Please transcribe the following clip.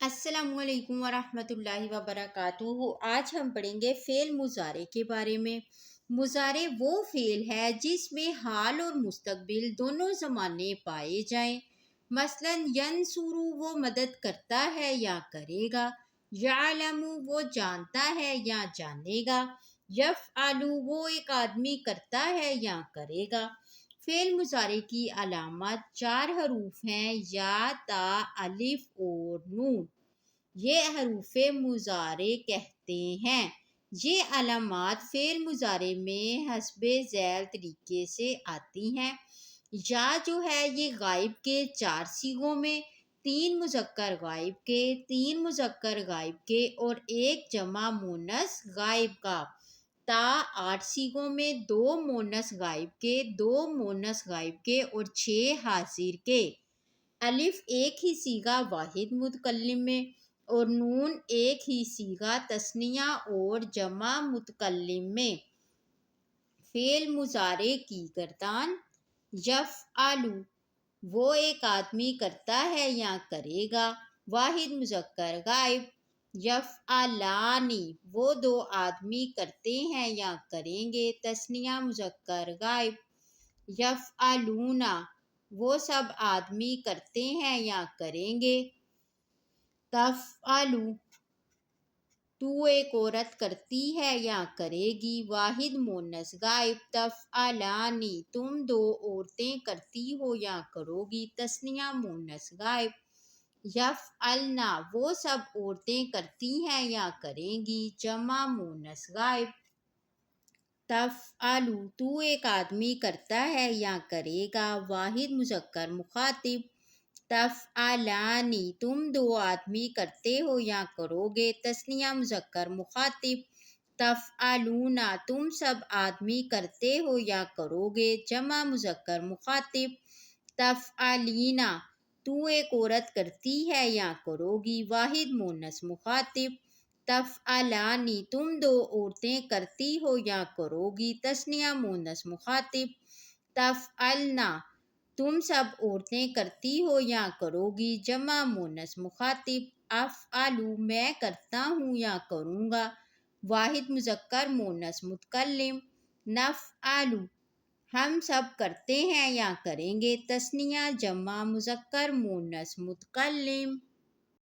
السلام علیکم ورحمۃ اللہ وبرکاتہ۔ آج ہم پڑھیں گے فعل مضارع کے بارے میں۔ مضارع وہ فعل ہے جس میں حال اور مستقبل دونوں زمانے پائے جائیں۔ مثلا ینصر وہ مدد کرتا ہے یا کرے گا، یعلم وہ جانتا ہے یا جانے گا، یفعل وہ ایک آدمی کرتا ہے یا کرے گا۔ فعل مضارع کی علامات 4 حروف ہیں: یا، تا، الف اور نون۔ یہ حروف مضارع کہتے ہیں۔ یہ علامات فعل مضارع میں حسب ذیل طریقے سے آتی ہیں۔ یا جو ہے یہ غائب کے 4 صیغوں میں 3 مذکر غائب کے، 3 مذکر غائب کے اور 1 جمع مؤنث غائب کا۔ تا 8 صیغوں میں 2 مؤنث غائب کے، 2 مؤنث غائب کے اور 6 حاضر کے۔ الف ایک ہی صیغہ واحد متکلم میں اور نون ایک ہی صیغہ تثنیہ اور جمع متکلم میں۔ فعل مضارع کی گردان: یفعل وہ ایک آدمی کرتا ہے یا کرے گا، واحد مذکر غائب۔ یفعلان وہ 2 آدمی کرتے ہیں یا کریں گے، تثنیہ مذکر غائب۔ یفعلون وہ سب آدمی کرتے ہیں یا کریں گے۔ تفعل تو ایک عورت کرتی ہے یا کرے گی، واحد مؤنث غائب۔ تفعلان تم 2 عورتیں کرتی ہو یا کرو گی، تثنیہ مؤنث غائب۔ یفعلن وہ سب عورتیں کرتی ہیں یا کریں گی، جمع مؤنث غائب۔ تفعل تو ایک آدمی کرتا ہے یا کرے گا، واحد مذکر مخاطب۔ تفعلان تم 2 آدمی کرتے ہو یا کرو گے، تثنیہ مذکر مخاطب۔ تفعلون تم سب آدمی کرتے ہو یا کرو گے، جمع مذکر مخاطب۔ تفعلین تو ایک عورت کرتی ہے یا کرو گی، واحد مؤنث مخاطب۔ تفعلان تم 2 عورتیں کرتی ہو یا کرو گی، تثنیہ مؤنث مخاطب۔ تفعلن تم سب عورتیں کرتی ہو یا کرو گی، جمع مؤنث مخاطب۔ افعل میں کرتا ہوں یا کروں گا، واحد مذکر مؤنث متکلم۔ نفعل ہم سب کرتے ہیں یا کریں گے، تثنیہ جمع مذکر مؤنث متکلم۔